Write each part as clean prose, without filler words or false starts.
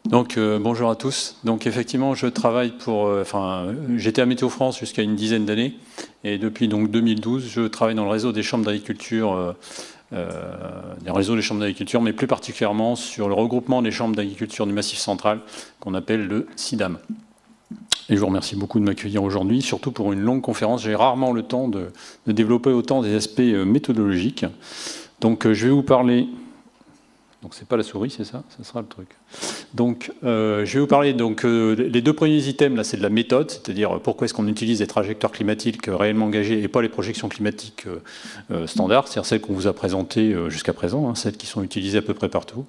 Donc bonjour à tous. Donc effectivement, je travaille pour, j'étais à Météo France jusqu'à une dizaine d'années, et depuis donc 2012, je travaille dans le réseau des chambres d'agriculture, mais plus particulièrement sur le regroupement des chambres d'agriculture du Massif central, qu'on appelle le CIDAM. Et je vous remercie beaucoup de m'accueillir aujourd'hui, surtout pour une longue conférence. J'ai rarement le temps de développer autant des aspects méthodologiques. Donc je vais vous parler. Donc c'est pas la souris, c'est ça? Ça sera le truc. Donc je vais vous parler, les deux premiers items, là, c'est de la méthode, c'est-à-dire pourquoi est-ce qu'on utilise des trajectoires climatiques réellement engagées et pas les projections climatiques standards, c'est-à-dire celles qu'on vous a présentées jusqu'à présent, celles qui sont utilisées à peu près partout.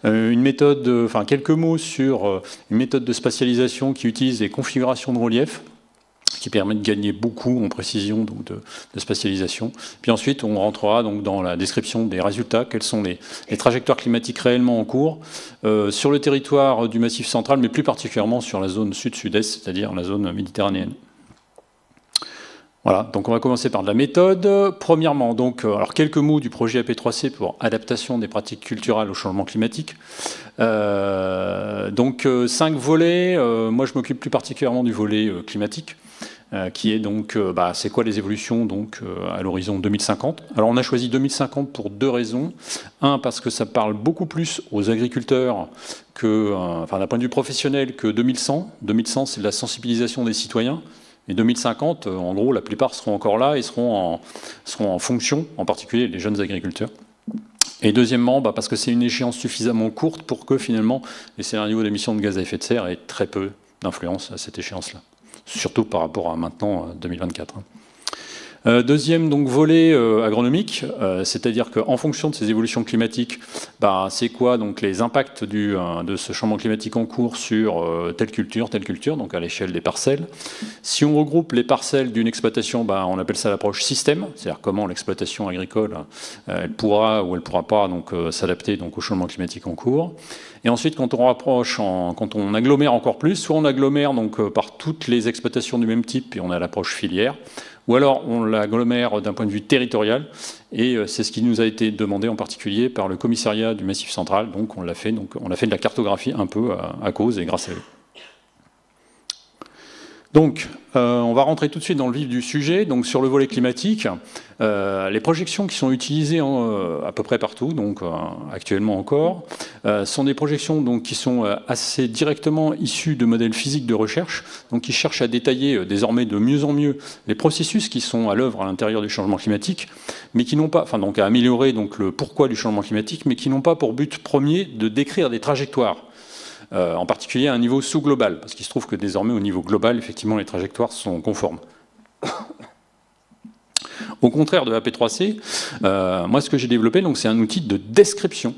Une méthode, quelques mots sur une méthode de spatialisation qui utilise des configurations de relief, qui permet de gagner beaucoup en précision donc de spatialisation. Puis ensuite, on rentrera donc dans la description des résultats, quelles sont les trajectoires climatiques réellement en cours sur le territoire du Massif central, mais plus particulièrement sur la zone sud-sud-est, c'est-à-dire la zone méditerranéenne. Voilà, donc on va commencer par de la méthode. Premièrement, alors quelques mots du projet AP3C pour adaptation des pratiques culturelles au changement climatique. 5 volets. Moi, je m'occupe plus particulièrement du volet climatique, qui est c'est quoi les évolutions à l'horizon 2050. Alors, on a choisi 2050 pour deux raisons. Un, parce que ça parle beaucoup plus aux agriculteurs d'un point de vue professionnel que 2100. 2100, c'est de la sensibilisation des citoyens. Et 2050, en gros, la plupart seront encore là et seront en fonction, en particulier les jeunes agriculteurs. Et deuxièmement, parce que c'est une échéance suffisamment courte pour que finalement les scénarios d'émissions de gaz à effet de serre aient très peu d'influence à cette échéance-là. Surtout par rapport à maintenant, 2024. Deuxième volet agronomique, c'est-à-dire qu'en fonction de ces évolutions climatiques, c'est quoi les impacts de ce changement climatique en cours sur telle culture, donc à l'échelle des parcelles. Si on regroupe les parcelles d'une exploitation, on appelle ça l'approche système, c'est-à-dire comment l'exploitation agricole elle pourra ou elle ne pourra pas s'adapter au changement climatique en cours. Et ensuite, quand on agglomère encore plus, soit on agglomère par toutes les exploitations du même type et on a l'approche filière, ou alors on l'agglomère d'un point de vue territorial, et c'est ce qui nous a été demandé en particulier par le commissariat du Massif central, donc on l'a fait, on a fait de la cartographie un peu à cause et grâce à eux. Donc, on va rentrer tout de suite dans le vif du sujet. Donc, sur le volet climatique, les projections qui sont utilisées à peu près partout, actuellement encore, sont des projections qui sont assez directement issues de modèles physiques de recherche, qui cherchent à détailler désormais de mieux en mieux les processus qui sont à l'œuvre à l'intérieur du changement climatique, mais qui n'ont pas, à améliorer le pourquoi du changement climatique, mais qui n'ont pas pour but premier de décrire des trajectoires. En particulier à un niveau sous-global, parce qu'il se trouve que désormais, au niveau global, effectivement, les trajectoires sont conformes. Au contraire de AP3C, moi, ce que j'ai développé, c'est un outil de description,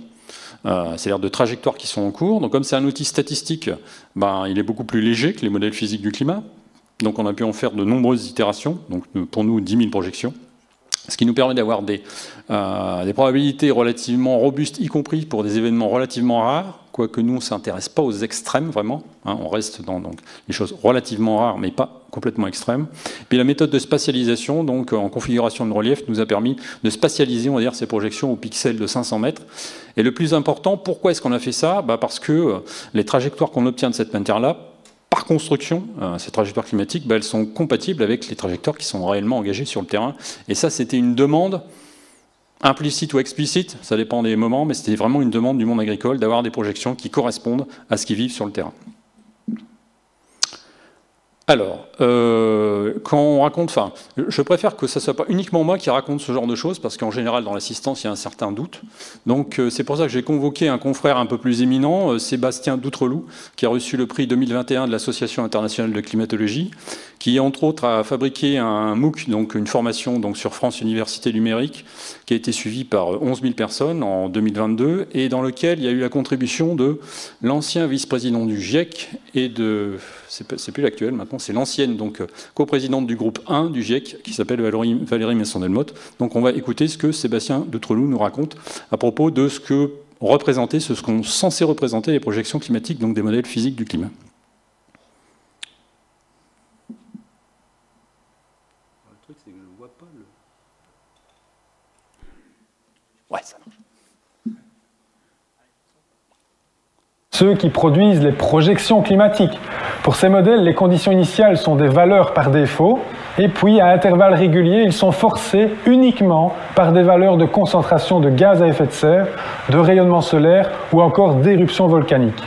c'est-à-dire de trajectoires qui sont en cours. Donc, comme c'est un outil statistique, il est beaucoup plus léger que les modèles physiques du climat. Donc, on a pu en faire de nombreuses itérations, donc pour nous, 10 000 projections. Ce qui nous permet d'avoir des probabilités relativement robustes, y compris pour des événements relativement rares, quoique nous, on ne s'intéresse pas aux extrêmes, vraiment. On reste dans les choses relativement rares, mais pas complètement extrêmes. Puis la méthode de spatialisation, en configuration de relief, nous a permis de spatialiser, on va dire, ces projections au pixel de 500 mètres. Et le plus important, pourquoi est-ce qu'on a fait ça? Parce que les trajectoires qu'on obtient de cette manière-là, par construction, ces trajectoires climatiques, elles sont compatibles avec les trajectoires qui sont réellement engagées sur le terrain. Et ça, c'était une demande implicite ou explicite, ça dépend des moments, mais c'était vraiment une demande du monde agricole d'avoir des projections qui correspondent à ce qu'ils vivent sur le terrain. Alors, quand on raconte, je préfère que ce ne soit pas uniquement moi qui raconte ce genre de choses, parce qu'en général, dans l'assistance, il y a un certain doute. Donc, c'est pour ça que j'ai convoqué un confrère un peu plus éminent, Sébastien Doutreloup, qui a reçu le prix 2021 de l'Association internationale de climatologie, qui, entre autres, a fabriqué un MOOC, une formation sur France Université Numérique, qui a été suivie par 11 000 personnes en 2022, et dans lequel il y a eu la contribution de l'ancien vice-président du GIEC et de... C'est plus l'actuel maintenant, c'est l'ancienne coprésidente du groupe 1 du GIEC qui s'appelle Valérie Masson-Delmotte. Donc on va écouter ce que Sébastien Doutreloup nous raconte à propos de ce que qu'ont censé représenter les projections climatiques, des modèles physiques du climat. Le truc c'est que je ne vois pas le... Ouais, ça marche. ceux qui produisent les projections climatiques. Pour ces modèles, les conditions initiales sont des valeurs par défaut, et puis à intervalles réguliers, ils sont forcés uniquement par des valeurs de concentration de gaz à effet de serre, de rayonnement solaire ou encore d'éruptions volcaniques.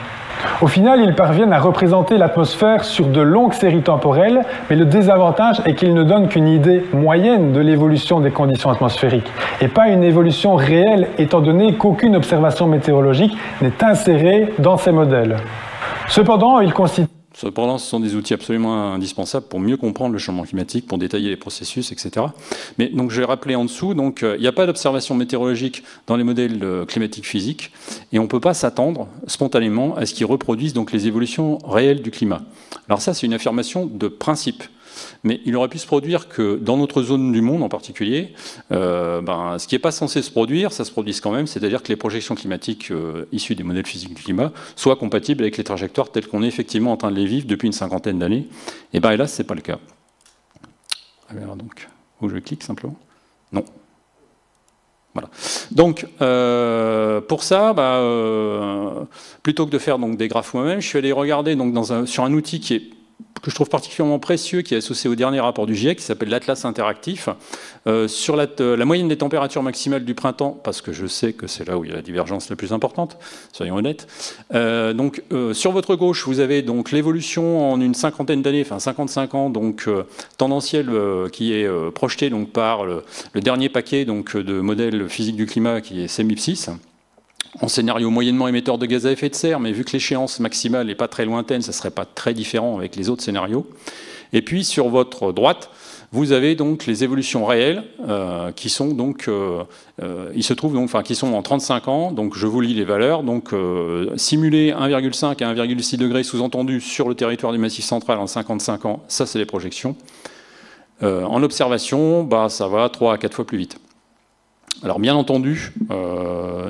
Au final, ils parviennent à représenter l'atmosphère sur de longues séries temporelles, mais le désavantage est qu'ils ne donnent qu'une idée moyenne de l'évolution des conditions atmosphériques, et pas une évolution réelle, étant donné qu'aucune observation météorologique n'est insérée dans ces modèles. Cependant, ils constituent... Cependant, ce sont des outils absolument indispensables pour mieux comprendre le changement climatique, pour détailler les processus, etc. Mais donc, je vais rappeler en dessous, donc, il n'y a pas d'observation météorologique dans les modèles climatiques physiques, et on ne peut pas s'attendre spontanément à ce qu'ils reproduisent donc, les évolutions réelles du climat. Alors ça, c'est une affirmation de principe. Mais il aurait pu se produire que dans notre zone du monde en particulier, ce qui n'est pas censé se produire, ça se produise quand même, c'est-à-dire que les projections climatiques issues des modèles physiques du climat soient compatibles avec les trajectoires telles qu'on est effectivement en train de les vivre depuis une cinquantaine d'années. Et bien hélas, ce n'est pas le cas. Alors donc, où je clique simplement? Non. Voilà. Donc, pour ça, plutôt que de faire donc, des graphes moi-même, je suis allé regarder donc, sur un outil que je trouve particulièrement précieux, qui est associé au dernier rapport du GIEC, qui s'appelle l'Atlas interactif, sur la moyenne des températures maximales du printemps, parce que je sais que c'est là où il y a la divergence la plus importante, soyons honnêtes. Sur votre gauche, vous avez donc l'évolution en une cinquantaine d'années, enfin 55 ans, donc tendancielle, qui est projetée donc, par le dernier paquet donc, de modèles physiques du climat, qui est CEMIP6. En scénario moyennement émetteur de gaz à effet de serre, mais vu que l'échéance maximale n'est pas très lointaine, ça ne serait pas très différent avec les autres scénarios. Et puis sur votre droite, vous avez donc les évolutions réelles qui sont donc, ils se trouvent donc, enfin qui sont en 35 ans. Donc je vous lis les valeurs. Donc simuler 1,5 à 1,6 degrés sous-entendu sur le territoire du Massif central en 55 ans, ça c'est les projections. En observation, ça va 3 à 4 fois plus vite. Alors bien entendu,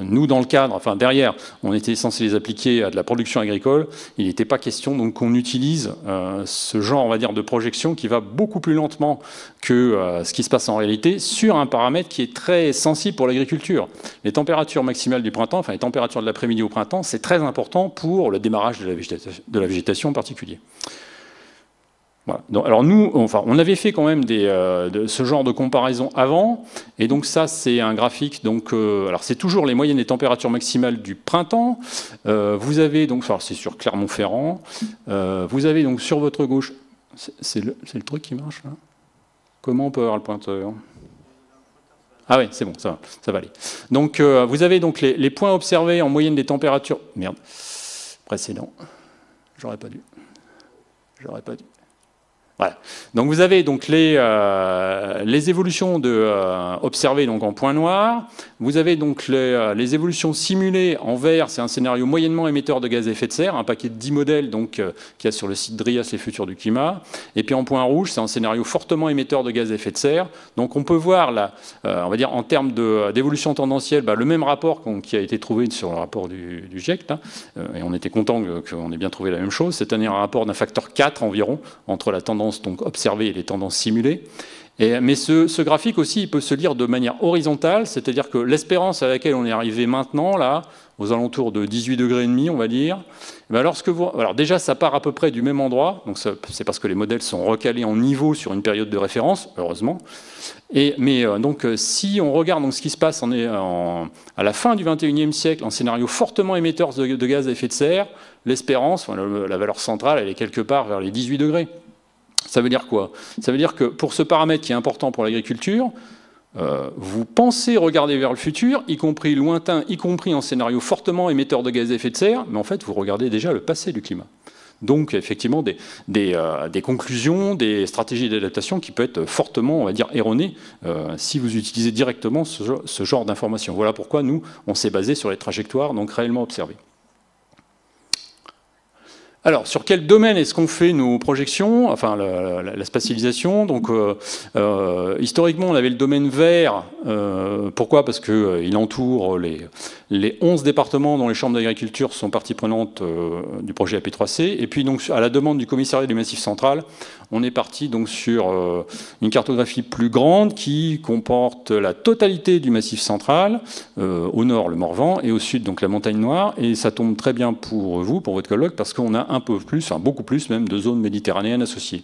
nous dans le cadre, enfin derrière, on était censé les appliquer à de la production agricole. Il n'était pas question donc qu'on utilise ce genre, on va dire, de projection qui va beaucoup plus lentement que ce qui se passe en réalité sur un paramètre qui est très sensible pour l'agriculture. Les températures maximales du printemps, enfin les températures de l'après-midi au printemps, c'est très important pour le démarrage de la végétation en particulier. Voilà. Donc, alors nous, on avait fait quand même ce genre de comparaison avant, et donc ça c'est un graphique. Donc, alors c'est toujours les moyennes des températures maximales du printemps. Vous avez donc, c'est sur Clermont-Ferrand. Vous avez donc sur votre gauche, c'est le truc qui marche là. Comment on peut avoir le pointeur? Ah oui, c'est bon, ça va aller. Donc vous avez donc les points observés en moyenne des températures. Merde, précédent. J'aurais pas dû. Voilà. Donc vous avez donc les évolutions observées donc en point noir. Vous avez donc les évolutions simulées en vert, c'est un scénario moyennement émetteur de gaz à effet de serre, un paquet de 10 modèles donc, qu'il y a sur le site DRIAS, les futurs du climat. Et puis en point rouge, c'est un scénario fortement émetteur de gaz à effet de serre. Donc on peut voir là, on va dire en termes d'évolution tendancielle, le même rapport qui a été trouvé sur le rapport du GIEC, là, et on était content qu'on ait bien trouvé la même chose, c'est-à-dire un rapport d'un facteur 4 environ entre la tendance donc observées et les tendances simulées. Mais ce graphique aussi, il peut se lire de manière horizontale, c'est-à-dire que l'espérance à laquelle on est arrivé maintenant, là, aux alentours de 18,5 degrés, on va dire, alors déjà, ça part à peu près du même endroit, donc c'est parce que les modèles sont recalés en niveau sur une période de référence, heureusement. Donc, si on regarde donc, ce qui se passe à la fin du XXIe siècle, en scénario fortement émetteur de gaz à effet de serre, l'espérance, la valeur centrale, elle est quelque part vers les 18 degrés. Ça veut dire quoi? Ça veut dire que pour ce paramètre qui est important pour l'agriculture, vous pensez regarder vers le futur, y compris lointain, y compris en scénario fortement émetteur de gaz à effet de serre, mais en fait, vous regardez déjà le passé du climat. Donc, effectivement, des conclusions, des stratégies d'adaptation qui peuvent être fortement, on va dire, erronées si vous utilisez directement ce genre d'informations. Voilà pourquoi nous, on s'est basé sur les trajectoires donc réellement observées. Alors, sur quel domaine est-ce qu'on fait nos projections? Enfin, la spatialisation. Donc, historiquement, on avait le domaine vert. Pourquoi? Parce qu'il entoure les 11 départements dont les chambres d'agriculture sont partie prenante du projet AP3C. Et puis donc à la demande du commissariat du Massif central, on est parti donc sur une cartographie plus grande qui comporte la totalité du Massif central, au nord le Morvan et au sud donc la Montagne Noire. Et ça tombe très bien pour vous, pour votre colloque, parce qu'on a un peu plus, enfin beaucoup plus même, de zones méditerranéennes associées.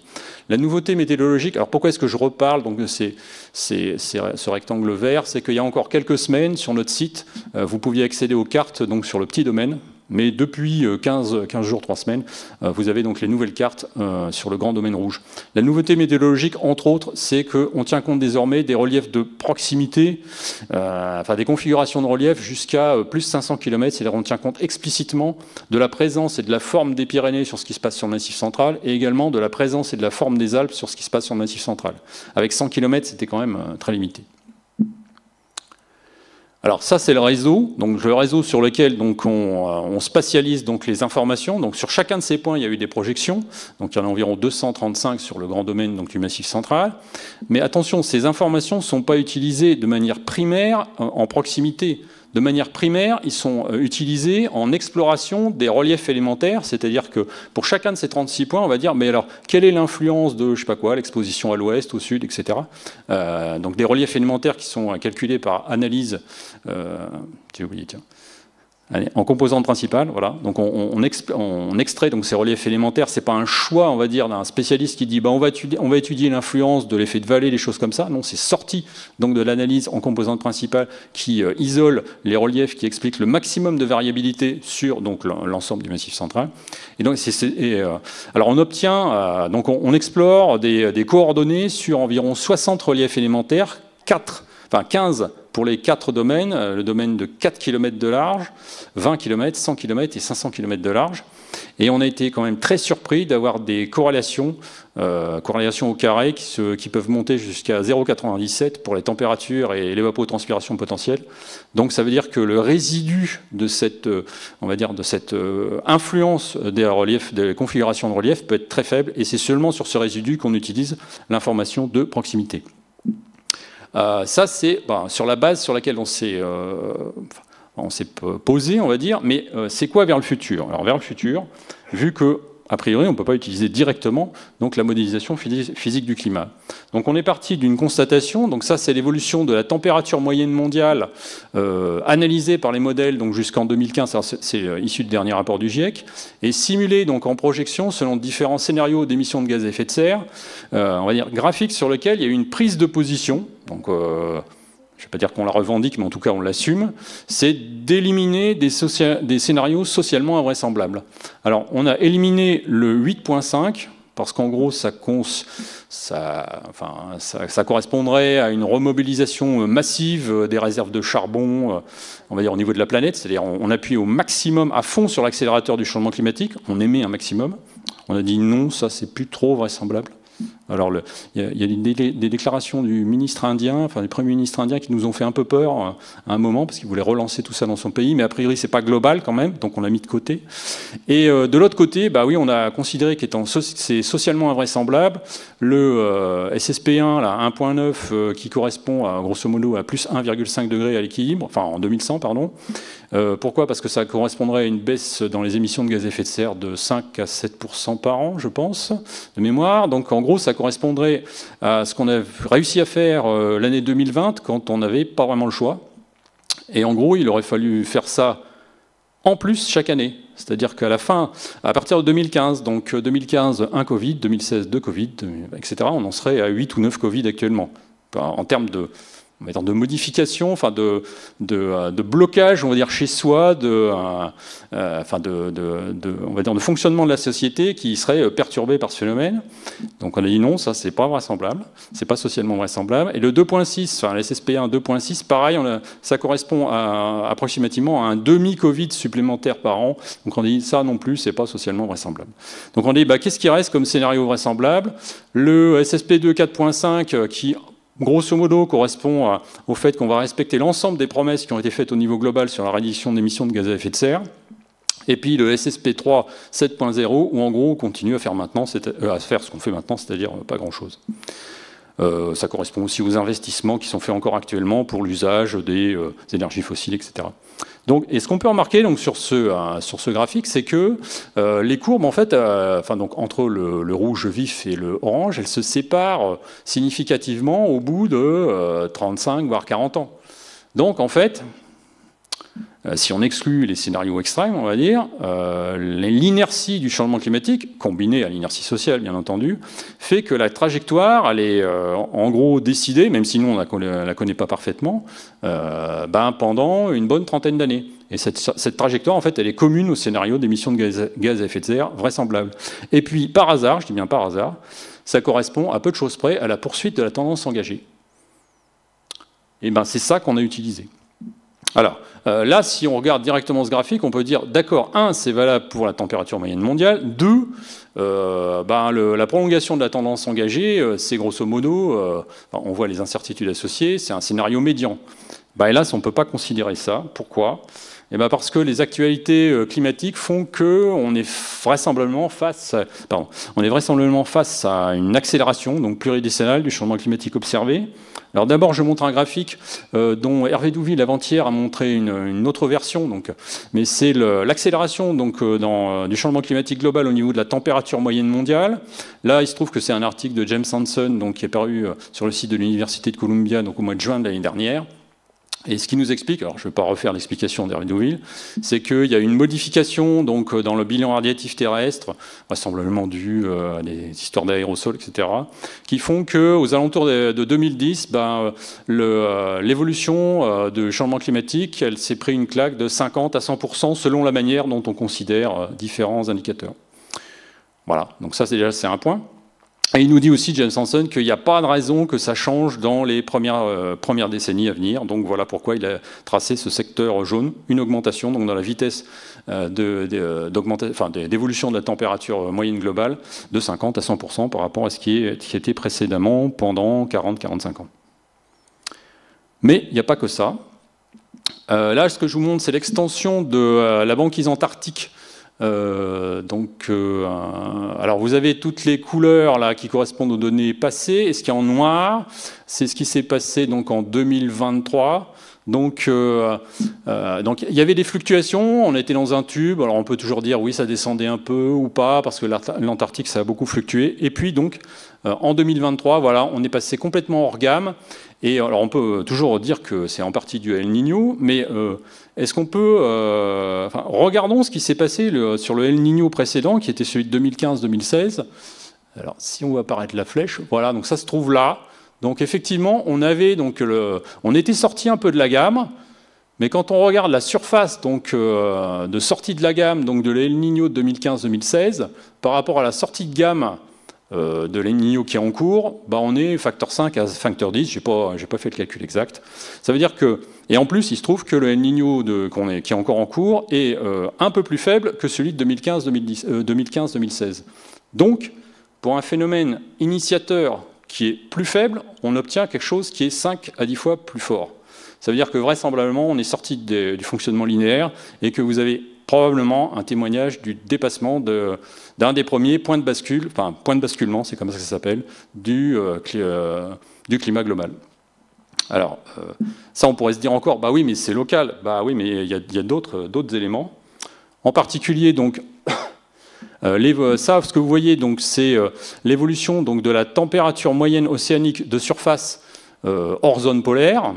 La nouveauté météorologique, alors pourquoi est-ce que je reparle donc de ce rectangle vert, c'est qu'il y a encore quelques semaines sur notre site, vous pouviez accéder aux cartes donc sur le petit domaine. Mais depuis 15 jours, 3 semaines, vous avez donc les nouvelles cartes sur le grand domaine rouge. La nouveauté météorologique, entre autres, c'est qu'on tient compte désormais des reliefs de proximité, enfin des configurations de relief jusqu'à plus de 500 km. C'est-à-dire qu'on tient compte explicitement de la présence et de la forme des Pyrénées sur ce qui se passe sur le Massif central, et également de la présence et de la forme des Alpes sur ce qui se passe sur le Massif central. Avec 100 km, c'était quand même très limité. Alors ça c'est le réseau, donc le réseau sur lequel donc on spatialise donc les informations. Donc sur chacun de ces points il y a eu des projections, donc il y en a environ 235 sur le grand domaine donc du Massif central. Mais attention, ces informations ne sont pas utilisées de manière primaire en proximité. De manière primaire, ils sont utilisés en exploration des reliefs élémentaires, c'est-à-dire que pour chacun de ces 36 points, on va dire, mais alors, quelle est l'influence de, je sais pas quoi, l'exposition à l'ouest, au sud, etc. Donc des reliefs élémentaires qui sont calculés par analyse, j'ai oublié, tiens. Allez, en composante principale, voilà. Donc on extrait donc ces reliefs élémentaires. C'est pas un choix, on va dire, d'un spécialiste qui dit bah, on va étudier l'influence de l'effet de vallée, les choses comme ça. Non, c'est sorti donc de l'analyse en composante principale qui isole les reliefs, qui explique le maximum de variabilité sur donc l'ensemble du Massif central. Et donc alors on obtient donc on explore des coordonnées sur environ 60 reliefs élémentaires, 15 pour les 4 domaines, le domaine de 4 km de large, 20 km, 100 km et 500 km de large. Et on a été quand même très surpris d'avoir des corrélations au carré qui peuvent monter jusqu'à 0,97 pour les températures et l'évapotranspiration potentielle. Donc ça veut dire que le résidu de cette, on va dire, de cette influence des reliefs, des configurations de relief peut être très faible, et c'est seulement sur ce résidu qu'on utilise l'information de proximité. Ça, c'est sur la base sur laquelle on s'est posé, on va dire, mais c'est quoi vers le futur? Alors vers le futur, vu que a priori, on ne peut pas utiliser directement donc, la modélisation physique du climat. Donc on est parti d'une constatation, donc ça c'est l'évolution de la température moyenne mondiale analysée par les modèles jusqu'en 2015, c'est issu du dernier rapport du GIEC, et simulée donc, en projection selon différents scénarios d'émissions de gaz à effet de serre, on va dire graphique sur lequel il y a eu une prise de position, donc je ne vais pas dire qu'on la revendique, mais en tout cas on l'assume, c'est d'éliminer des scénarios socialement invraisemblables. Alors on a éliminé le 8.5, parce qu'en gros ça correspondrait à une remobilisation massive des réserves de charbon, on va dire au niveau de la planète, c'est-à-dire on appuie au maximum, à fond sur l'accélérateur du changement climatique, on émet un maximum. On a dit non, ça c'est plus trop vraisemblable. Alors, il y a des déclarations du ministre indien, enfin du Premier ministre indien, qui nous ont fait un peu peur à un moment, parce qu'il voulait relancer tout ça dans son pays, mais a priori, c'est pas global quand même, donc on l'a mis de côté. Et de l'autre côté, bah oui, on a considéré qu'étant c'est socialement invraisemblable, le SSP1, là, 1.9, qui correspond à, grosso modo à plus 1,5 degré à l'équilibre, enfin en 2100, pardon. Pourquoi? Parce que ça correspondrait à une baisse dans les émissions de gaz à effet de serre de 5 à 7% par an, je pense, de mémoire. Donc en gros, ça correspondrait à ce qu'on a réussi à faire l'année 2020 quand on n'avait pas vraiment le choix. Et en gros, il aurait fallu faire ça en plus chaque année. C'est-à-dire qu'à la fin, à partir de 2015, donc 2015, 1 Covid, 2016, 2 Covid, etc., on en serait à 8 ou 9 Covid actuellement. En termes de modification, enfin de blocage, on va dire chez soi, on va dire de fonctionnement de la société qui serait perturbé par ce phénomène. Donc on a dit non, ça c'est pas vraisemblable, c'est pas socialement vraisemblable. Et le 2.6, enfin l'SSP1 2.6, pareil, ça correspond approximativement à un demi-Covid supplémentaire par an. Donc on dit ça non plus, c'est pas socialement vraisemblable. Donc on dit qu'est-ce qui reste comme scénario vraisemblable? Le SSP2 4.5 qui grosso modo, correspond au fait qu'on va respecter l'ensemble des promesses qui ont été faites au niveau global sur la réduction d'émissions de gaz à effet de serre. Et puis le SSP3 7.0, où en gros on continue à faire ce qu'on fait maintenant, c'est-à-dire pas grand-chose. Ça correspond aussi aux investissements qui sont faits encore actuellement pour l'usage des énergies fossiles, etc. Donc, et ce qu'on peut remarquer donc, sur ce graphique, c'est que les courbes, en fait, donc, entre le rouge vif et le orange, elles se séparent significativement au bout de 35 voire 40 ans. Donc, en fait, si on exclut les scénarios extrêmes, on va dire, l'inertie du changement climatique, combinée à l'inertie sociale, bien entendu, fait que la trajectoire, elle est en gros décidée, même si nous, on ne la connaît pas parfaitement, pendant une bonne trentaine d'années. Et cette trajectoire, en fait, elle est commune au scénario d'émissions de gaz à effet de serre vraisemblable. Et puis, par hasard, je dis bien par hasard, ça correspond à peu de choses près à la poursuite de la tendance engagée. Et ben, c'est ça qu'on a utilisé. Alors, là, si on regarde directement ce graphique, on peut dire, d'accord, 1, c'est valable pour la température moyenne mondiale, 2, la prolongation de la tendance engagée, c'est grosso modo, on voit les incertitudes associées, c'est un scénario médian. Hélas, on ne peut pas considérer ça. Pourquoi ? Parce que les actualités climatiques font qu'on est vraisemblablement face à une accélération donc pluridécennale du changement climatique observé. Alors d'abord, je montre un graphique dont Hervé Douville avant-hier a montré une autre version, mais c'est l'accélération du changement climatique global au niveau de la température moyenne mondiale. Là, il se trouve que c'est un article de James Hansen qui est paru sur le site de l'Université de Columbia au mois de juin de l'année dernière. Et ce qui nous explique, alors je ne vais pas refaire l'explication d'Hervé Douville, c'est qu'il y a une modification dans le bilan radiatif terrestre, vraisemblablement dû à des histoires d'aérosols, etc., qui font qu'aux alentours de 2010, l'évolution du changement climatique, elle s'est pris une claque de 50 à 100% selon la manière dont on considère différents indicateurs. Voilà, donc ça déjà c'est un point. Et il nous dit aussi, James Hansen, qu'il n'y a pas de raison que ça change dans les premières décennies à venir. Donc voilà pourquoi il a tracé ce secteur jaune, une augmentation donc dans la vitesse d'évolution de la température moyenne globale de 50 à 100% par rapport à ce qui était précédemment pendant 40-45 ans. Mais il n'y a pas que ça. Là, ce que je vous montre, c'est l'extension de la banquise antarctique. Alors vous avez toutes les couleurs là qui correspondent aux données passées, et ce qui est en noir, c'est ce qui s'est passé donc en 2023. Donc il y avait des fluctuations, on était dans un tube, alors on peut toujours dire oui ça descendait un peu ou pas, parce que l'Antarctique ça a beaucoup fluctué, et puis donc en 2023, voilà, on est passé complètement hors gamme, et alors on peut toujours dire que c'est en partie dû à El Niño, mais est-ce qu'on peut... regardons ce qui s'est passé sur le El Niño précédent, qui était celui de 2015-2016. Alors si on voit apparaître la flèche, voilà, donc ça se trouve là. Donc effectivement, on était sorti un peu de la gamme, mais quand on regarde la surface de sortie de la gamme donc de l'El Niño de 2015-2016 par rapport à la sortie de gamme de l'El Niño qui est en cours, on est facteur 5 à facteur 10, j'ai pas fait le calcul exact. Ça veut dire que, et en plus il se trouve que le El Niño qui est encore en cours est un peu plus faible que celui de 2015-2016. Donc, pour un phénomène initiateur qui est plus faible, on obtient quelque chose qui est 5 à 10 fois plus fort. Ça veut dire que vraisemblablement, on est sorti du fonctionnement linéaire et que vous avez probablement un témoignage du dépassement d'un des premiers points de bascule, enfin point de basculement, c'est comme ça que ça s'appelle, du climat global. Alors, ça on pourrait se dire encore, oui mais c'est local, oui mais il y a d'autres éléments. En particulier donc, ce que vous voyez, c'est l'évolution de la température moyenne océanique de surface hors zone polaire.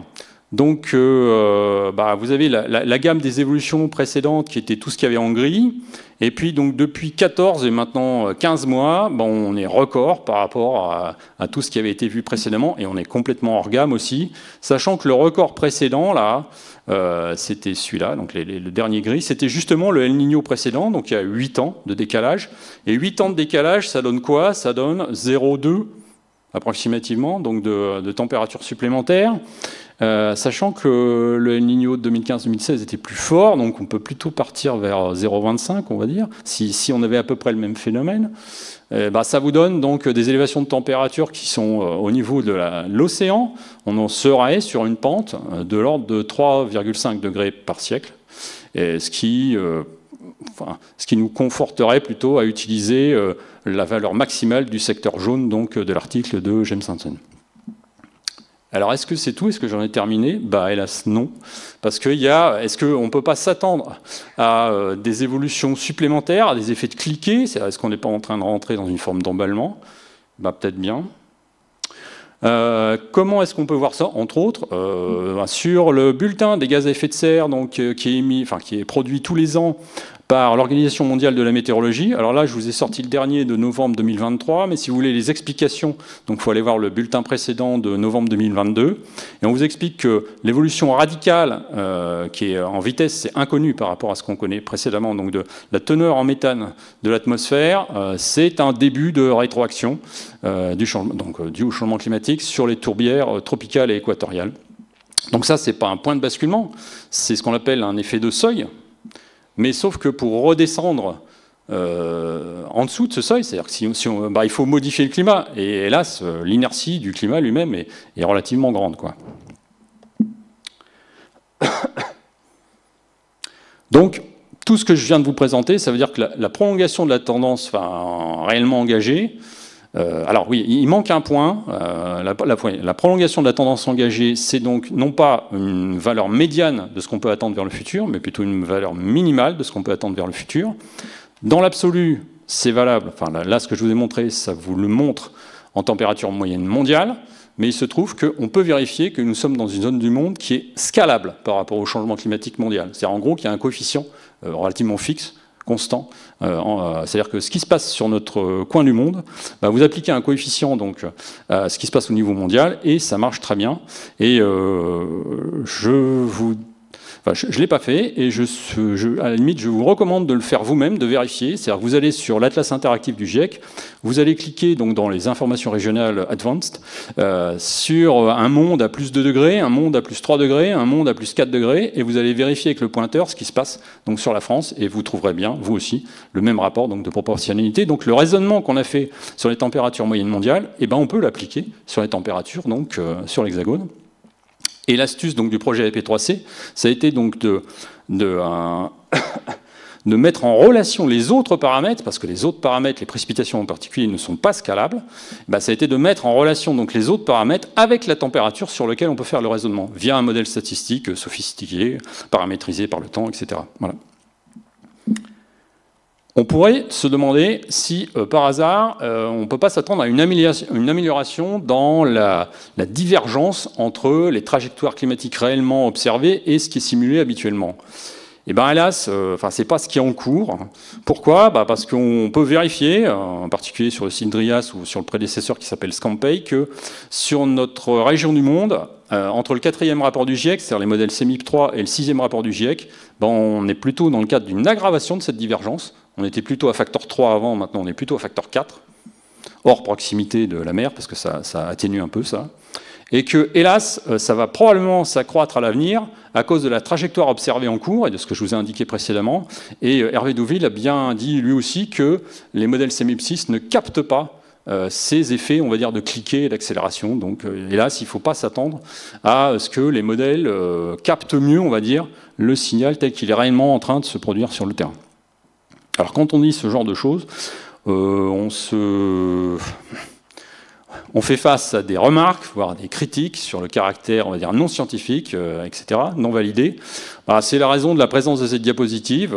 Donc, vous avez la gamme des évolutions précédentes qui était tout ce qu'il y avait en gris. Et puis, donc, depuis 14 et maintenant 15 mois, on est record par rapport à tout ce qui avait été vu précédemment. Et on est complètement hors gamme aussi. Sachant que le record précédent, là, c'était celui-là, donc le dernier gris, c'était justement le El Niño précédent, donc il y a 8 ans de décalage. Et 8 ans de décalage, ça donne quoi? Ça donne 0,2 approximativement, donc de température supplémentaire. Sachant que le El Niño de 2015-2016 était plus fort, donc on peut plutôt partir vers 0,25, on va dire, si on avait à peu près le même phénomène. Ça vous donne donc des élévations de température qui sont au niveau de l'océan. On en serait sur une pente de l'ordre de 3,5 degrés par siècle, et ce qui nous conforterait plutôt à utiliser la valeur maximale du secteur jaune donc de l'article de James Hansen. Alors, est-ce que c'est tout? Est-ce que j'en ai terminé? Bah, hélas, non. Parce est-ce qu'on ne peut pas s'attendre à des évolutions supplémentaires, à des effets de cliquet? Est-ce qu'on n'est pas en train de rentrer dans une forme d'emballement? Bah, peut-être bien. Comment est-ce qu'on peut voir ça? Entre autres, sur le bulletin des gaz à effet de serre, donc, qui est produit tous les ans par l'Organisation mondiale de la météorologie. Alors là, je vous ai sorti le dernier de novembre 2023, mais si vous voulez les explications, donc il faut aller voir le bulletin précédent de novembre 2022. Et on vous explique que l'évolution radicale qui est en vitesse, c'est inconnu par rapport à ce qu'on connaît précédemment, donc de la teneur en méthane de l'atmosphère, c'est un début de rétroaction dû au changement climatique sur les tourbières tropicales et équatoriales. Donc ça, c'est pas un point de basculement, c'est ce qu'on appelle un effet de seuil. Mais sauf que pour redescendre en dessous de ce seuil, c'est-à-dire qu'il faut modifier le climat. Et hélas, l'inertie du climat lui-même est relativement grande, quoi. Donc, tout ce que je viens de vous présenter, ça veut dire que la prolongation de la tendance réellement engagée, alors oui, il manque un point. La prolongation de la tendance engagée, c'est donc non pas une valeur médiane de ce qu'on peut attendre vers le futur, mais plutôt une valeur minimale de ce qu'on peut attendre vers le futur. Dans l'absolu, c'est valable. Enfin, là, ce que je vous ai montré, ça vous le montre en température moyenne mondiale. Mais il se trouve qu'on peut vérifier que nous sommes dans une zone du monde qui est scalable par rapport au changement climatique mondial. C'est-à-dire en gros qu'il y a un coefficient relativement fixe, constant. C'est-à-dire que ce qui se passe sur notre coin du monde, vous appliquez un coefficient donc à ce qui se passe au niveau mondial et ça marche très bien. Et je ne l'ai pas fait et à la limite, je vous recommande de le faire vous-même, de vérifier. C'est-à-dire que vous allez sur l'Atlas interactif du GIEC, vous allez cliquer donc dans les informations régionales advanced sur un monde à plus 2 degrés, un monde à plus 3 degrés, un monde à plus 4 degrés et vous allez vérifier avec le pointeur ce qui se passe donc sur la France et vous trouverez bien, vous aussi, le même rapport donc de proportionnalité. Donc le raisonnement qu'on a fait sur les températures moyennes mondiales, on peut l'appliquer sur les températures donc sur l'Hexagone. Et l'astuce donc du projet AP3C, ça a été donc de mettre en relation les autres paramètres, parce que les autres paramètres, les précipitations en particulier, ne sont pas scalables. Ça a été de mettre en relation donc les autres paramètres avec la température sur laquelle on peut faire le raisonnement, via un modèle statistique sophistiqué, paramétrisé par le temps, etc. Voilà. On pourrait se demander si, par hasard, on ne peut pas s'attendre à une amélioration dans la divergence entre les trajectoires climatiques réellement observées et ce qui est simulé habituellement. Et hélas, c'est pas ce qui est en cours. Pourquoi? Parce qu'on peut vérifier, en particulier sur le site DRIAS ou sur le prédécesseur qui s'appelle Scampay, que sur notre région du monde, entre le 4e rapport du GIEC, c'est-à-dire les modèles CEMIP3, et le 6e rapport du GIEC, on est plutôt dans le cadre d'une aggravation de cette divergence. On était plutôt à facteur 3 avant, maintenant on est plutôt à facteur 4, hors proximité de la mer, parce que ça atténue un peu ça. Et que, hélas, ça va probablement s'accroître à l'avenir à cause de la trajectoire observée en cours et de ce que je vous ai indiqué précédemment. Et Hervé Douville a bien dit lui aussi que les modèles CEMIP6 ne captent pas ces effets, on va dire, de cliquet et d'accélération. Donc, hélas, il ne faut pas s'attendre à ce que les modèles captent mieux, on va dire, le signal tel qu'il est réellement en train de se produire sur le terrain. Alors, quand on dit ce genre de choses, on fait face à des remarques, voire à des critiques sur le caractère, on va dire, non scientifique, etc., non validé. C'est la raison de la présence de cette diapositive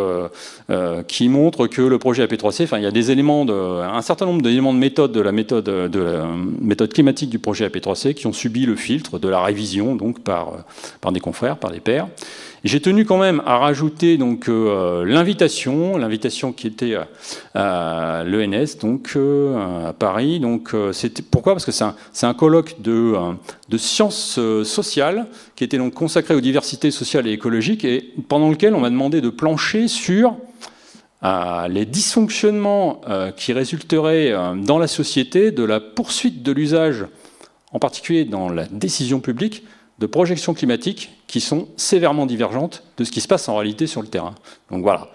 qui montre que le projet AP3C, il y a des éléments un certain nombre d'éléments de méthode de la méthode climatique du projet AP3C qui ont subi le filtre de la révision donc par des confrères, par des pairs. J'ai tenu quand même à rajouter donc l'invitation qui était à l'ENS, donc à Paris. Donc pourquoi? Parce que c'est un colloque de sciences sociales qui était donc consacré aux diversités sociales et écologiques et pendant lequel on m'a demandé de plancher sur les dysfonctionnements qui résulteraient dans la société de la poursuite de l'usage, en particulier dans la décision publique, de projections climatiques qui sont sévèrement divergentes de ce qui se passe en réalité sur le terrain. Donc voilà.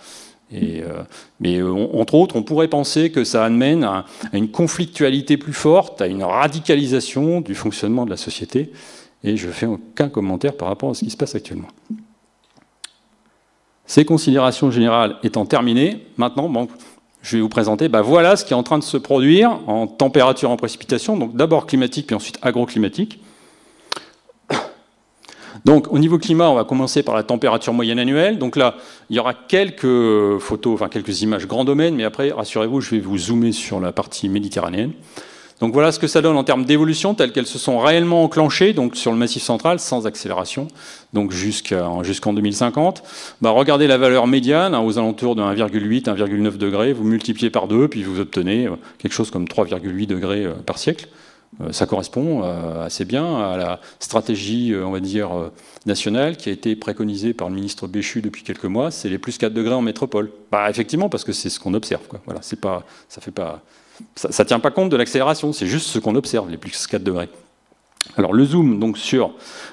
Mais entre autres, on pourrait penser que ça amène à une conflictualité plus forte, à une radicalisation du fonctionnement de la société. Et je ne fais aucun commentaire par rapport à ce qui se passe actuellement. Ces considérations générales étant terminées, maintenant, je vais vous présenter, voilà ce qui est en train de se produire en température, en précipitation, donc d'abord climatique, puis ensuite agroclimatique. Donc, au niveau climat, on va commencer par la température moyenne annuelle. Donc là, il y aura quelques photos, enfin quelques images grand domaine, mais après, rassurez-vous, je vais vous zoomer sur la partie méditerranéenne. Donc voilà ce que ça donne en termes d'évolution, telles qu'elles se sont réellement enclenchées, donc sur le Massif central, sans accélération, donc jusqu'en 2050. Bah, regardez la valeur médiane, aux alentours de 1,8, 1,9 degrés, vous multipliez par 2, puis vous obtenez quelque chose comme 3,8 degrés par siècle. Ça correspond assez bien à la stratégie, on va dire, nationale qui a été préconisée par le ministre Béchu depuis quelques mois, c'est les plus 4 degrés en métropole. Bah, effectivement, parce que c'est ce qu'on observe, quoi. Voilà, c'est pas, ça tient pas compte de l'accélération, c'est juste ce qu'on observe, les plus 4 degrés. Alors le zoom donc, sur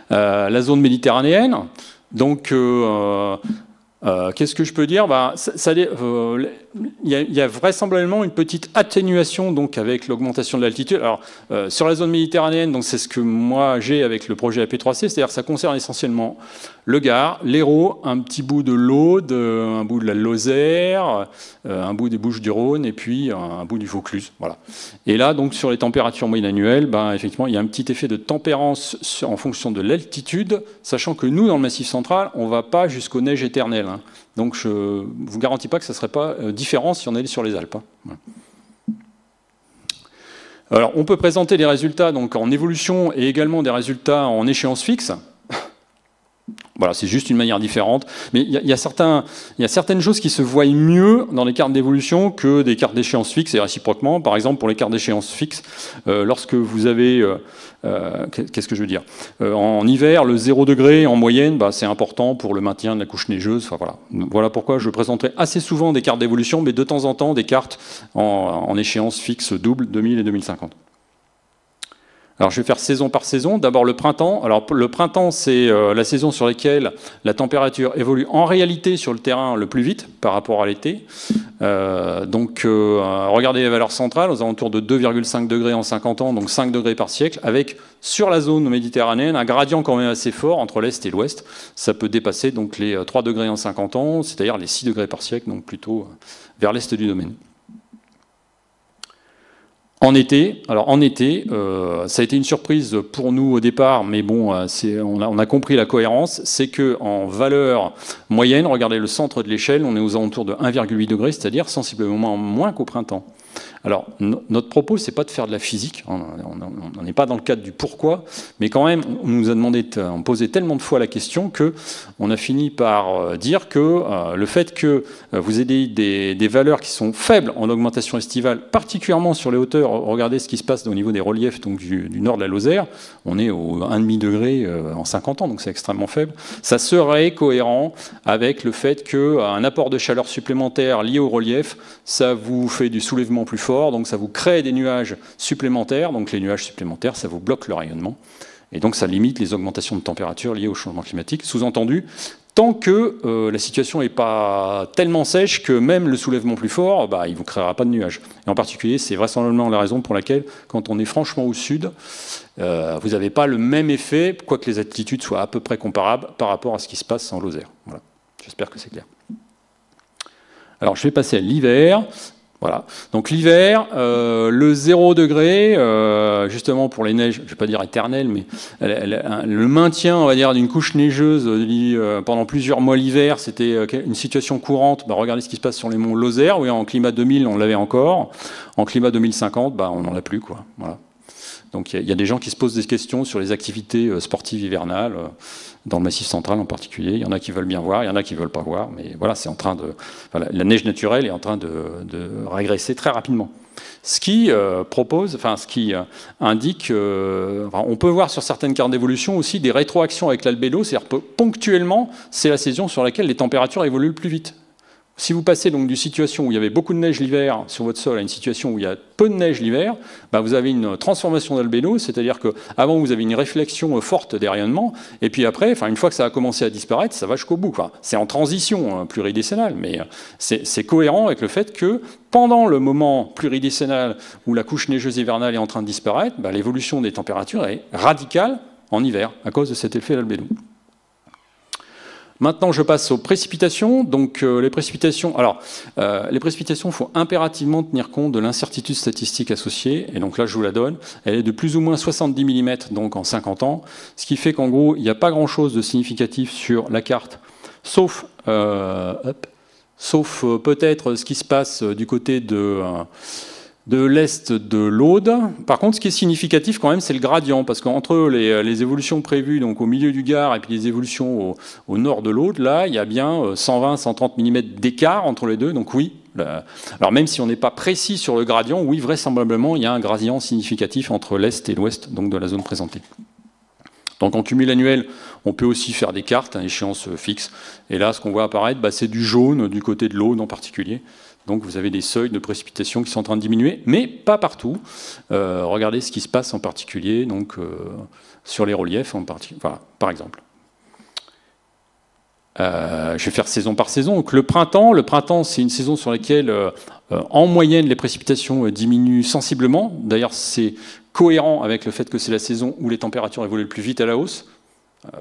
la zone méditerranéenne, donc qu'est-ce que je peux dire? Bah, il y a vraisemblablement une petite atténuation donc, avec l'augmentation de l'altitude. Alors, sur la zone méditerranéenne, donc c'est ce que moi j'ai avec le projet AP3C, c'est-à-dire que ça concerne essentiellement le Gard, l'Hérault, un petit bout de l'Aude, un bout de la Lozère, un bout des Bouches-du-Rhône et puis un bout du Vaucluse. Voilà. Et là, donc, sur les températures moyennes annuelles, ben, effectivement, il y a un petit effet de tempérance en fonction de l'altitude, sachant que nous, dans le Massif central, on ne va pas jusqu'aux neiges éternelles. Hein. Donc je ne vous garantis pas que ça ne serait pas différent si on allait sur les Alpes. Hein. Voilà. Alors, on peut présenter des résultats donc, en évolution et également des résultats en échéance fixe. Voilà, c'est juste une manière différente. Mais il y a certaines choses qui se voient mieux dans les cartes d'évolution que des cartes d'échéance fixe et réciproquement. Par exemple, pour les cartes d'échéance fixe, lorsque vous avez... qu'est-ce que je veux dire en hiver, le 0 degré en moyenne, bah, c'est important pour le maintien de la couche neigeuse. Enfin, voilà. Voilà pourquoi je présenterai assez souvent des cartes d'évolution, mais de temps en temps des cartes en échéance fixe double 2000 et 2050. Alors je vais faire saison par saison. D'abord le printemps. Alors le printemps, c'est la saison sur laquelle la température évolue en réalité sur le terrain le plus vite par rapport à l'été. Regardez les valeurs centrales, aux alentours de 2,5 degrés en 50 ans, donc 5 degrés par siècle, avec sur la zone méditerranéenne un gradient quand même assez fort entre l'Est et l'Ouest. Ça peut dépasser donc les 3 degrés en 50 ans, c'est-à-dire les 6 degrés par siècle, donc plutôt vers l'Est du domaine. En été, ça a été une surprise pour nous au départ, mais bon, on a compris la cohérence, c'est qu'en valeur moyenne, regardez le centre de l'échelle, on est aux alentours de 1,8 degrés, c'est-à-dire sensiblement moins qu'au printemps. Alors, notre propos, c'est pas de faire de la physique, on n'est pas dans le cadre du pourquoi, mais quand même, on nous a demandé, on posait tellement de fois la question qu'on a fini par dire que le fait que vous ayez des valeurs qui sont faibles en augmentation estivale, particulièrement sur les hauteurs, regardez ce qui se passe au niveau des reliefs donc du nord de la Lozère, on est au 1,5 degré en 50 ans, donc c'est extrêmement faible, ça serait cohérent avec le fait qu'un apport de chaleur supplémentaire lié au relief, ça vous fait du soulèvement plus fort, donc ça vous crée des nuages supplémentaires, donc les nuages supplémentaires, ça vous bloque le rayonnement, et donc ça limite les augmentations de température liées au changement climatique, sous-entendu, tant que la situation n'est pas tellement sèche que même le soulèvement plus fort, bah, il ne vous créera pas de nuages. Et en particulier, c'est vraisemblablement la raison pour laquelle, quand on est franchement au sud, vous n'avez pas le même effet, quoique les altitudes soient à peu près comparables par rapport à ce qui se passe en Lozère. Voilà. J'espère que c'est clair. Alors, je vais passer à l'hiver. Voilà. Donc l'hiver, le 0 degré, justement pour les neiges, je ne vais pas dire éternelles, mais le maintien, on va dire, d'une couche neigeuse pendant plusieurs mois l'hiver, c'était une situation courante. Bah, regardez ce qui se passe sur les monts Lozère, oui, en climat 2000, on l'avait encore. En climat 2050, bah, on n'en a plus, quoi. Voilà. Donc il y a des gens qui se posent des questions sur les activités sportives hivernales, dans le Massif central en particulier. Il y en a qui veulent bien voir, il y en a qui ne veulent pas voir, mais voilà, c'est en train de... Voilà, la neige naturelle est en train de régresser très rapidement. Ce qui indique... on peut voir sur certaines cartes d'évolution aussi des rétroactions avec l'albédo, c'est-à-dire que ponctuellement, c'est la saison sur laquelle les températures évoluent le plus vite. Si vous passez donc d'une situation où il y avait beaucoup de neige l'hiver sur votre sol à une situation où il y a peu de neige l'hiver, bah vous avez une transformation d'albédo, c'est-à-dire qu'avant vous avez une réflexion forte des rayonnements, et puis après, une fois que ça a commencé à disparaître, ça va jusqu'au bout. C'est en transition pluridécennale, mais c'est cohérent avec le fait que pendant le moment pluridécennal où la couche neigeuse hivernale est en train de disparaître, bah, l'évolution des températures est radicale en hiver à cause de cet effet d'albédo. Maintenant, je passe aux précipitations. Donc, les précipitations, il faut impérativement tenir compte de l'incertitude statistique associée. Et donc là, je vous la donne. Elle est de plus ou moins 70 mm donc en 50 ans. Ce qui fait qu'en gros, il n'y a pas grand-chose de significatif sur la carte, sauf peut-être ce qui se passe du côté de l'est de l'Aude. Par contre, ce qui est significatif quand même, c'est le gradient, parce qu'entre les évolutions prévues donc au milieu du Gard et puis les évolutions au nord de l'Aude, là, il y a bien 120-130 mm d'écart entre les deux. Donc oui, alors même si on n'est pas précis sur le gradient, oui, vraisemblablement, il y a un gradient significatif entre l'est et l'ouest donc de la zone présentée. Donc en cumul annuel, on peut aussi faire des cartes à échéance fixe. Et là, ce qu'on voit apparaître, c'est du jaune du côté de l'Aude en particulier. Donc vous avez des seuils de précipitation qui sont en train de diminuer, mais pas partout. Regardez ce qui se passe en particulier donc, sur les reliefs, voilà, par exemple. Je vais faire saison par saison. Donc le printemps, c'est une saison sur laquelle, en moyenne, les précipitations diminuent sensiblement. D'ailleurs, c'est cohérent avec le fait que c'est la saison où les températures évoluent le plus vite à la hausse.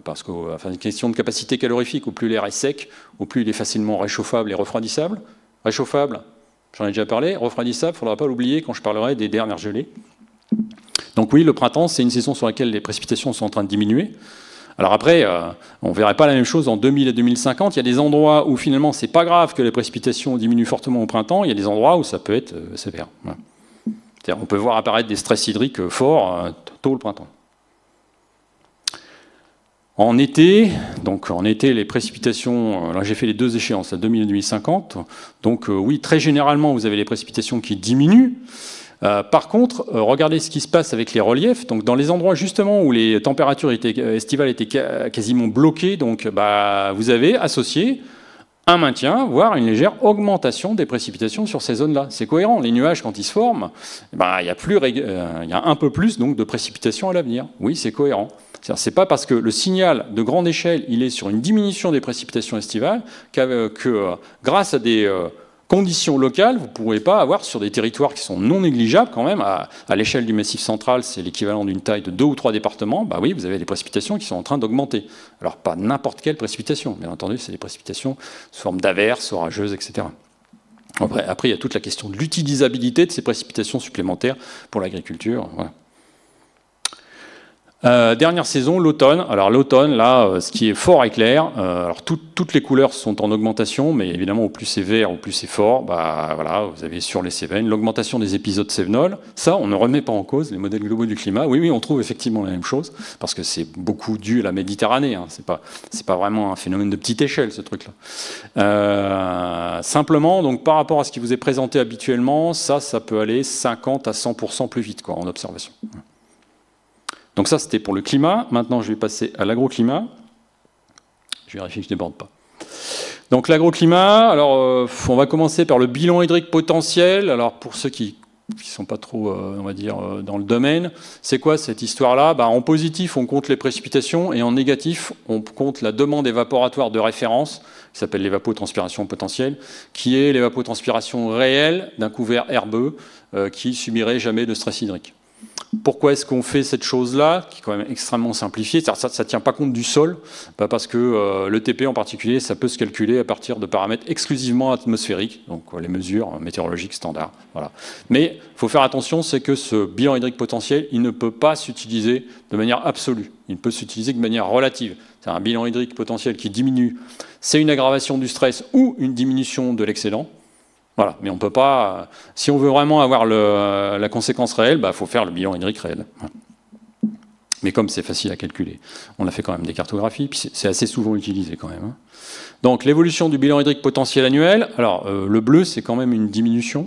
Parce que, enfin, une question de capacité calorifique, au plus l'air est sec, au plus il est facilement réchauffable et refroidissable. Réchauffable, j'en ai déjà parlé. Refroidissable, il ne faudra pas l'oublier quand je parlerai des dernières gelées. Donc oui, le printemps, c'est une saison sur laquelle les précipitations sont en train de diminuer. Alors après, on ne verrait pas la même chose en 2000 et 2050. Il y a des endroits où finalement, c'est pas grave que les précipitations diminuent fortement au printemps. Il y a des endroits où ça peut être sévère. Voilà. C'est-à-dire, on peut voir apparaître des stress hydriques forts tôt le printemps. En été, les précipitations, là j'ai fait les deux échéances, à 2000 et 2050, donc oui, très généralement, vous avez les précipitations qui diminuent. Par contre, regardez ce qui se passe avec les reliefs. Donc, dans les endroits justement où les températures estivales étaient quasiment bloquées, donc, vous avez associé un maintien, voire une légère augmentation des précipitations sur ces zones-là. C'est cohérent. Les nuages, quand ils se forment, il y a un peu plus donc, de précipitations à l'avenir. Oui, c'est cohérent. C'est pas parce que le signal de grande échelle il est sur une diminution des précipitations estivales que grâce à des conditions locales, vous ne pourrez pas avoir sur des territoires qui sont non négligeables quand même, à l'échelle du Massif central, c'est l'équivalent d'une taille de 2 ou 3 départements, oui, vous avez des précipitations qui sont en train d'augmenter. Alors pas n'importe quelle précipitation, bien entendu, c'est des précipitations sous forme d'averses, orageuses, etc. Après, il y a toute la question de l'utilisabilité de ces précipitations supplémentaires pour l'agriculture. Voilà. Dernière saison, l'automne. Alors l'automne, là, ce qui est fort et clair, alors toutes les couleurs sont en augmentation, mais évidemment, au plus c'est vert, au plus c'est fort, voilà, vous avez sur les Cévennes l'augmentation des épisodes cévenols. Ça, on ne remet pas en cause les modèles globaux du climat. Oui, on trouve effectivement la même chose, parce que c'est beaucoup dû à la Méditerranée. Hein. C'est pas vraiment un phénomène de petite échelle, ce truc-là. Simplement, donc par rapport à ce qui vous est présenté habituellement, ça peut aller 50 à 100% plus vite, en observation. Donc ça, c'était pour le climat. Maintenant, je vais passer à l'agroclimat. Je vérifie que je ne déborde pas. Donc l'agroclimat, alors on va commencer par le bilan hydrique potentiel. Alors pour ceux qui ne sont pas trop, on va dire, dans le domaine, c'est quoi cette histoire-là? En positif, on compte les précipitations, et en négatif, on compte la demande évaporatoire de référence, qui s'appelle l'évapotranspiration potentielle, qui est l'évapotranspiration réelle d'un couvert herbeux qui subirait jamais de stress hydrique. Pourquoi est-ce qu'on fait cette chose-là, qui est quand même extrêmement simplifiée? Ça ne tient pas compte du sol, parce que le TP en particulier, ça peut se calculer à partir de paramètres exclusivement atmosphériques, donc les mesures météorologiques standards. Voilà. Mais il faut faire attention, c'est que ce bilan hydrique potentiel, il ne peut pas s'utiliser de manière absolue. Il peut s'utiliser de manière relative. C'est un bilan hydrique potentiel qui diminue. C'est une aggravation du stress ou une diminution de l'excédent. Voilà, mais on ne peut pas. Si on veut vraiment avoir la conséquence réelle, il faut faire le bilan hydrique réel. Mais comme c'est facile à calculer, on a fait quand même des cartographies, puis c'est assez souvent utilisé quand même. Donc l'évolution du bilan hydrique potentiel annuel. Alors le bleu, c'est quand même une diminution.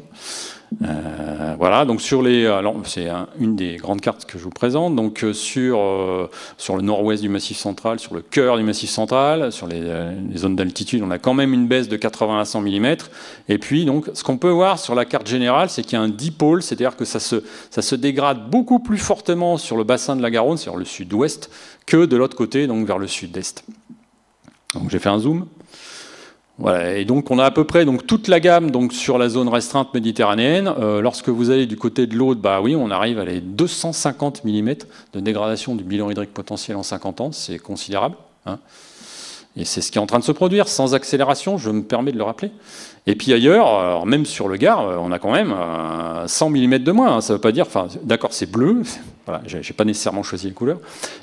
Voilà, donc c'est une des grandes cartes que je vous présente. Donc sur le nord-ouest du Massif central, sur le cœur du Massif central, sur les zones d'altitude, on a quand même une baisse de 80 à 100 mm. Et puis, donc, ce qu'on peut voir sur la carte générale, c'est qu'il y a un dipôle, c'est-à-dire que ça se dégrade beaucoup plus fortement sur le bassin de la Garonne, sur le sud-ouest, que de l'autre côté, donc vers le sud-est. Donc j'ai fait un zoom. Voilà, et donc on a à peu près toute la gamme sur la zone restreinte méditerranéenne. Lorsque vous allez du côté de l'Aude, oui, on arrive à les 250 mm de dégradation du bilan hydrique potentiel en 50 ans, c'est considérable. Hein. Et c'est ce qui est en train de se produire, sans accélération, je me permets de le rappeler. Et puis ailleurs, alors même sur le Gard, on a quand même 100 mm de moins. Hein. Ça ne veut pas dire, enfin, d'accord, c'est bleu, voilà, je n'ai pas nécessairement choisi les couleurs,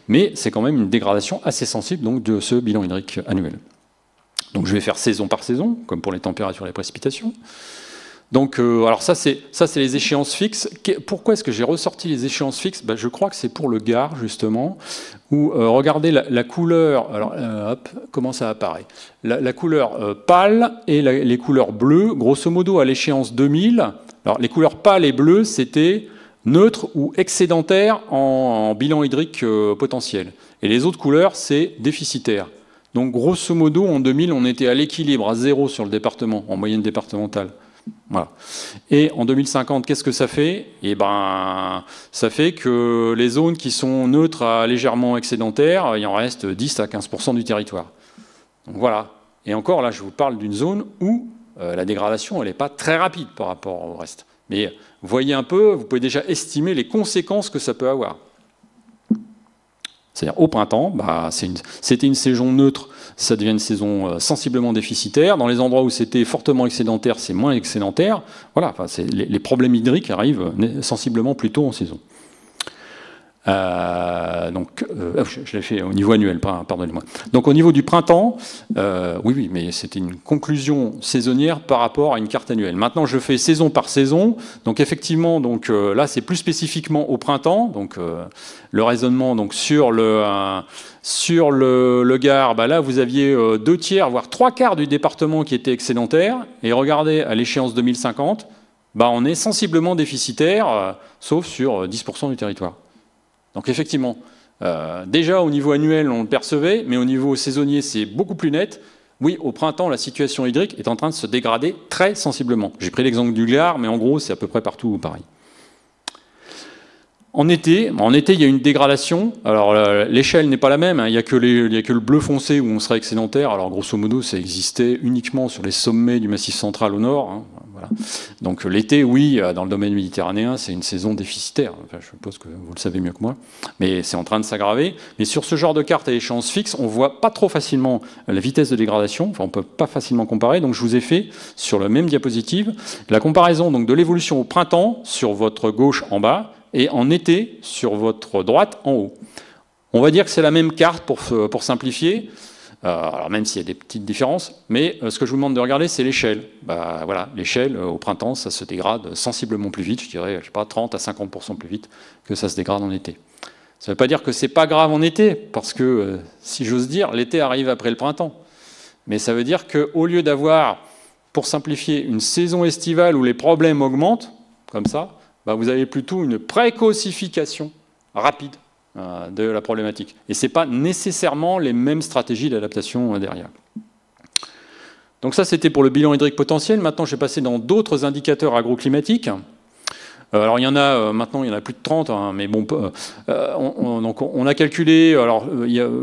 mais c'est quand même une dégradation assez sensible donc, de ce bilan hydrique annuel. Donc je vais faire saison par saison, comme pour les températures et les précipitations. Donc, alors ça c'est les échéances fixes. Pourquoi est-ce que j'ai ressorti les échéances fixes? Ben, je crois que c'est pour le Gard, justement, où regardez la couleur, alors hop, comment ça apparaît? La couleur pâle et les couleurs bleues, grosso modo à l'échéance 2000. Alors les couleurs pâles et bleues, c'était neutre ou excédentaire en bilan hydrique potentiel. Et les autres couleurs, c'est déficitaire. Donc grosso modo, en 2000, on était à l'équilibre, à 0 sur le département, en moyenne départementale. Voilà. Et en 2050, qu'est-ce que ça fait? Eh ben, ça fait que les zones qui sont neutres à légèrement excédentaires, il en reste 10 à 15% du territoire. Donc voilà. Et encore, là, je vous parle d'une zone où la dégradation, elle n'est pas très rapide par rapport au reste. Mais vous voyez un peu, vous pouvez déjà estimer les conséquences que ça peut avoir. C'est-à-dire au printemps, bah, c'était une saison neutre, ça devient une saison sensiblement déficitaire. Dans les endroits où c'était fortement excédentaire, c'est moins excédentaire. Voilà, enfin, les problèmes hydriques arrivent sensiblement plus tôt en saison. Je l'ai fait au niveau annuel, pardonnez-moi. Donc au niveau du printemps, oui, mais c'était une conclusion saisonnière par rapport à une carte annuelle. Maintenant, je fais saison par saison. Donc effectivement, donc là, c'est plus spécifiquement au printemps. Donc le raisonnement donc sur le Gard, bah là, vous aviez 2/3, voire 3/4 du département qui était excédentaire. Et regardez, à l'échéance 2050, bah, on est sensiblement déficitaire, sauf sur 10% du territoire. Donc effectivement, déjà au niveau annuel, on le percevait, mais au niveau saisonnier, c'est beaucoup plus net. Oui, au printemps, la situation hydrique est en train de se dégrader très sensiblement. J'ai pris l'exemple du Gard, mais en gros, c'est à peu près partout pareil. En été, il y a une dégradation. Alors l'échelle n'est pas la même, hein. Il n'y a que le bleu foncé où on serait excédentaire. Alors grosso modo, ça existait uniquement sur les sommets du Massif central au nord. Hein. Voilà. Donc l'été, oui, dans le domaine méditerranéen, c'est une saison déficitaire. Enfin, je suppose que vous le savez mieux que moi. Mais c'est en train de s'aggraver. Mais sur ce genre de carte à échéance fixe, on ne voit pas trop facilement la vitesse de dégradation. Enfin, on ne peut pas facilement comparer. Donc je vous ai fait, sur la même diapositive, la comparaison donc, de l'évolution au printemps, sur votre gauche en bas, et en été, sur votre droite, en haut. On va dire que c'est la même carte pour simplifier, alors même s'il y a des petites différences, mais ce que je vous demande de regarder, c'est l'échelle. Bah, voilà, l'échelle, au printemps, ça se dégrade sensiblement plus vite, je dirais, je sais pas, 30 à 50% plus vite que ça se dégrade en été. Ça ne veut pas dire que c'est pas grave en été, parce que, si j'ose dire, l'été arrive après le printemps. Mais ça veut dire qu'au lieu d'avoir, pour simplifier, une saison estivale où les problèmes augmentent, comme ça, bah vous avez plutôt une précocification rapide de la problématique. Et ce n'est pas nécessairement les mêmes stratégies d'adaptation derrière. Donc ça, c'était pour le bilan hydrique potentiel. Maintenant, je vais passer dans d'autres indicateurs agroclimatiques. Alors il y en a maintenant, il y en a plus de 30, hein, mais bon, donc on a calculé, alors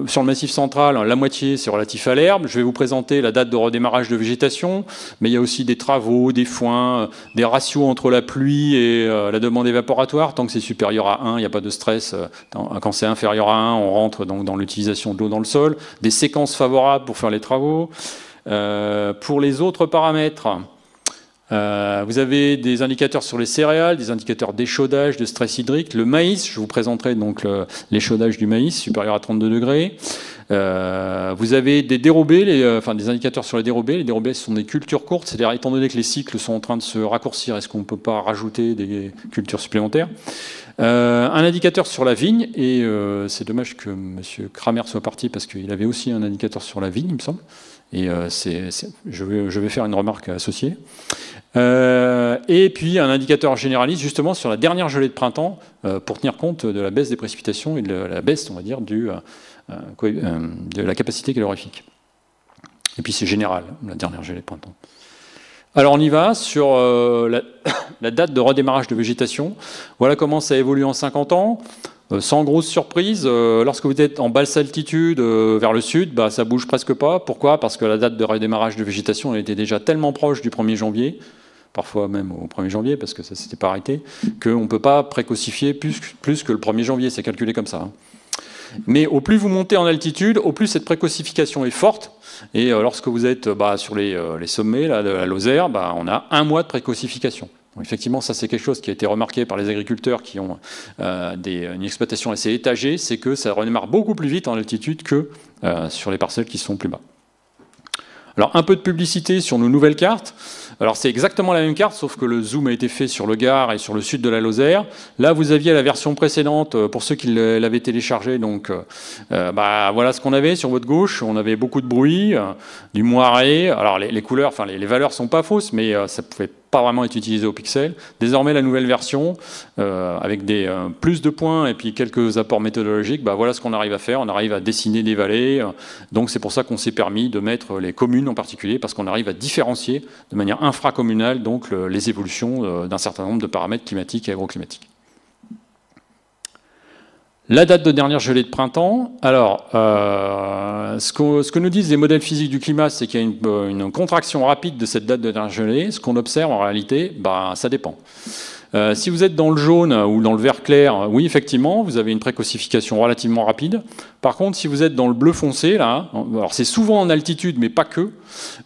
sur le Massif central, la moitié c'est relatif à l'herbe. Je vais vous présenter la date de redémarrage de végétation, mais il y a aussi des travaux, des foins, des ratios entre la pluie et la demande évaporatoire. Tant que c'est supérieur à 1, il n'y a pas de stress. Quand c'est inférieur à 1, on rentre donc dans l'utilisation de l'eau dans le sol. Des séquences favorables pour faire les travaux. Pour les autres paramètres, vous avez des indicateurs sur les céréales, des indicateurs d'échaudage, de stress hydrique. Le maïs, je vous présenterai donc l'échaudage du maïs supérieur à 32 degrés. Vous avez des dérobés, des indicateurs sur les dérobés. Les dérobés, ce sont des cultures courtes, c'est-à-dire étant donné que les cycles sont en train de se raccourcir, est-ce qu'on ne peut pas rajouter des cultures supplémentaires? Un indicateur sur la vigne, et c'est dommage que M. Kramer soit parti parce qu'il avait aussi un indicateur sur la vigne, il me semble. Et je vais faire une remarque associée. Et puis un indicateur généraliste justement sur la dernière gelée de printemps pour tenir compte de la baisse des précipitations et de la baisse, on va dire, de la capacité calorifique. Et puis c'est général, la dernière gelée de printemps. Alors on y va sur la date de redémarrage de végétation. Voilà comment ça évolue en 50 ans. Sans grosse surprise, lorsque vous êtes en basse altitude vers le sud, bah, ça bouge presque pas. Pourquoi? Parce que la date de redémarrage de végétation elle était déjà tellement proche du 1er janvier, parfois même au 1er janvier, parce que ça ne s'était pas arrêté, qu'on ne peut pas précocifier plus que le 1er janvier, c'est calculé comme ça. Hein. Mais au plus vous montez en altitude, au plus cette précocification est forte. Et lorsque vous êtes sur les sommets là, de la Lozère, on a 1 mois de précocification. Donc, effectivement, ça c'est quelque chose qui a été remarqué par les agriculteurs qui ont une exploitation assez étagée, c'est que ça redémarre beaucoup plus vite en altitude que sur les parcelles qui sont plus bas. Alors un peu de publicité sur nos nouvelles cartes. Alors c'est exactement la même carte, sauf que le zoom a été fait sur le Gard et sur le sud de la Lozère. Là vous aviez la version précédente, pour ceux qui l'avaient téléchargée, donc voilà ce qu'on avait sur votre gauche. On avait beaucoup de bruit, du moiré. Alors les couleurs, enfin les valeurs sont pas fausses, mais ça pouvait pas vraiment être utilisé au pixel. Désormais la nouvelle version, avec plus de points et puis quelques apports méthodologiques, voilà ce qu'on arrive à faire. On arrive à dessiner des vallées. Donc c'est pour ça qu'on s'est permis de mettre les communes en particulier, parce qu'on arrive à différencier de manière infracommunale donc les évolutions d'un certain nombre de paramètres climatiques et agroclimatiques. La date de dernière gelée de printemps. Alors, ce que nous disent les modèles physiques du climat, c'est qu'il y a une contraction rapide de cette date de dernière gelée. Ce qu'on observe en réalité, ça dépend. Si vous êtes dans le jaune ou dans le vert clair, oui, effectivement, vous avez une précocification relativement rapide. Par contre, si vous êtes dans le bleu foncé, là, alors c'est souvent en altitude, mais pas que,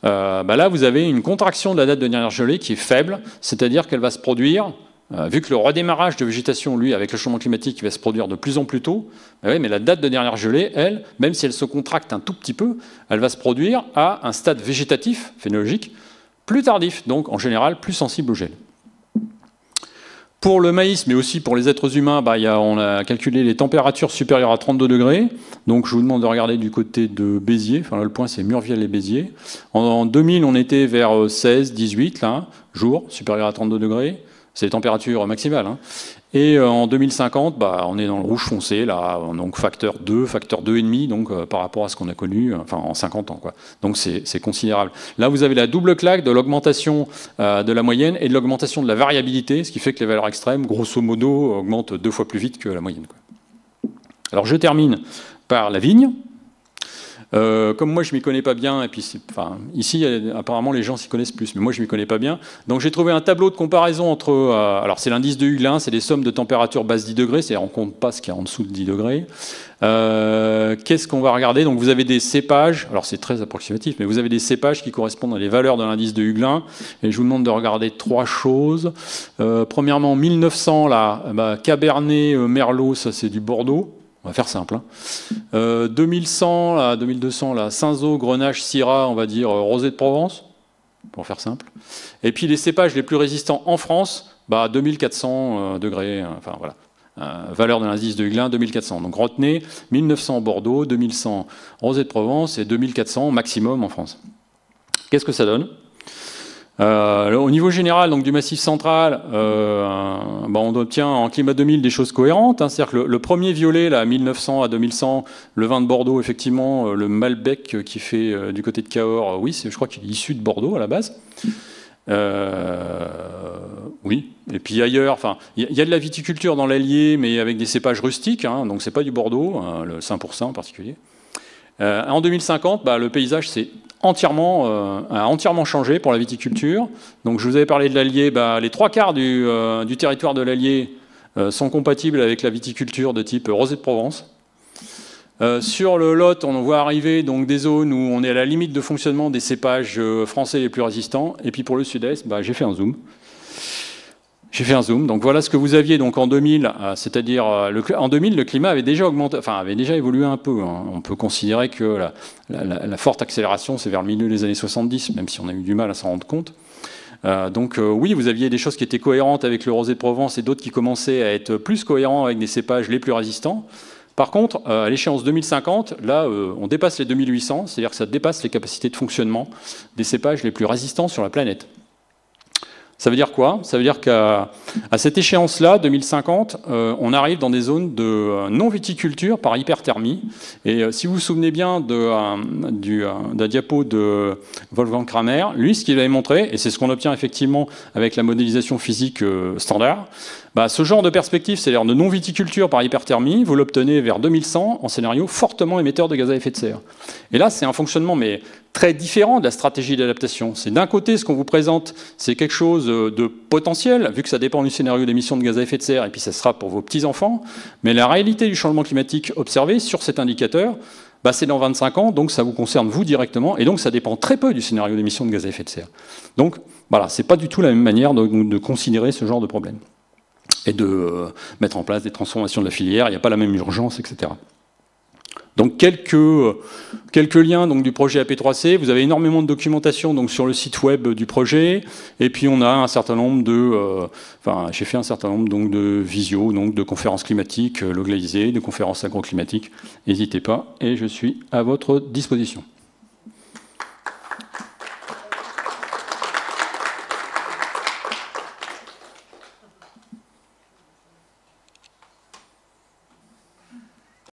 là, vous avez une contraction de la date de dernière gelée qui est faible, c'est-à-dire qu'elle va se produire, vu que le redémarrage de végétation, lui, avec le changement climatique, va se produire de plus en plus tôt, oui, mais la date de dernière gelée, elle, même si elle se contracte un tout petit peu, elle va se produire à un stade végétatif, phénologique, plus tardif, donc en général plus sensible au gel. Pour le maïs, mais aussi pour les êtres humains, on a calculé les températures supérieures à 32 degrés. Donc je vous demande de regarder du côté de Béziers. Enfin là, le point, c'est Murviel et Béziers. En 2000, on était vers 16, 18, là, jours, supérieurs à 32 degrés. C'est les températures maximales. Et en 2050, on est dans le rouge foncé, là, donc facteur 2,5, donc par rapport à ce qu'on a connu en 50 ans. Quoi. Donc c'est considérable. Là, vous avez la double claque de l'augmentation de la moyenne et de l'augmentation de la variabilité, ce qui fait que les valeurs extrêmes, grosso modo, augmentent 2 fois plus vite que la moyenne. Quoi. Alors je termine par la vigne. Comme moi je m'y connais pas bien, et puis ici apparemment les gens s'y connaissent plus, mais moi je m'y connais pas bien, donc j'ai trouvé un tableau de comparaison entre, alors c'est l'indice de Huglin, c'est les sommes de température basse 10 degrés, c'est-à-dire on compte pas ce qu'il y a en dessous de 10 degrés. Qu'est-ce qu'on va regarder? Donc vous avez des cépages, alors c'est très approximatif, mais vous avez des cépages qui correspondent à les valeurs de l'indice de Huglin, et je vous demande de regarder 3 choses. Premièrement 1900 là, Cabernet, Merlot, ça c'est du Bordeaux. On va faire simple. 2100, là, 2200, là, Cinsault, Grenache, Syrah, on va dire Rosé de Provence, pour faire simple. Et puis les cépages les plus résistants en France, 2400 degrés, enfin voilà. Valeur de l'indice de Huglin, 2400. Donc retenez 1900 Bordeaux, 2100 Rosé de Provence et 2400 maximum en France. Qu'est-ce que ça donne? Au niveau général donc, du Massif central, on obtient en climat 2000 des choses cohérentes. C'est-à-dire que le premier violet, là, 1900 à 2100, le vin de Bordeaux, effectivement, le Malbec qui fait du côté de Cahors, oui, je crois qu'il est issu de Bordeaux à la base. Oui, et puis ailleurs, il y a de la viticulture dans l'Allier, mais avec des cépages rustiques, donc c'est pas du Bordeaux, le 5% en particulier. En 2050, le paysage a entièrement changé pour la viticulture. Donc je vous avais parlé de l'Allier, les 3/4 du territoire de l'Allier sont compatibles avec la viticulture de type Rosé de Provence. Sur le Lot, on voit arriver donc des zones où on est à la limite de fonctionnement des cépages français les plus résistants. Et puis pour le sud-est, j'ai fait un zoom. Donc voilà ce que vous aviez donc en 2000, c'est-à-dire en 2000 le climat avait déjà augmenté, avait déjà évolué un peu. On peut considérer que la forte accélération c'est vers le milieu des années 70, même si on a eu du mal à s'en rendre compte. Oui, vous aviez des choses qui étaient cohérentes avec le Rosé de Provence et d'autres qui commençaient à être plus cohérents avec des cépages les plus résistants. Par contre, à l'échéance 2050, là, on dépasse les 2800, c'est-à-dire que ça dépasse les capacités de fonctionnement des cépages les plus résistants sur la planète. Ça veut dire quoi? Ça veut dire qu'à cette échéance-là, 2050, on arrive dans des zones de non-viticulture par hyperthermie. Et si vous vous souvenez bien de la diapo de Wolfgang Kramer, lui, ce qu'il avait montré, et c'est ce qu'on obtient effectivement avec la modélisation physique standard, ce genre de perspective, c'est-à-dire de non-viticulture par hyperthermie, vous l'obtenez vers 2100 en scénario fortement émetteur de gaz à effet de serre. Et là, c'est un fonctionnement mais très différent de la stratégie d'adaptation. C'est d'un côté, ce qu'on vous présente, c'est quelque chose de potentiel, vu que ça dépend du scénario d'émissions de gaz à effet de serre, et puis ça sera pour vos petits-enfants. Mais la réalité du changement climatique observé sur cet indicateur, bah, c'est dans 25 ans, donc ça vous concerne vous directement, et donc ça dépend très peu du scénario d'émissions de gaz à effet de serre. Donc voilà, c'est pas du tout la même manière de considérer ce genre de problème. Et de mettre en place des transformations de la filière, il n'y a pas la même urgence, etc. Donc quelques liens donc, du projet AP3C. Vous avez énormément de documentation donc, sur le site web du projet. Et puis on a un certain nombre de... j'ai fait un certain nombre donc, de visios, donc, de conférences climatiques localisées, de conférences agroclimatiques. N'hésitez pas et je suis à votre disposition.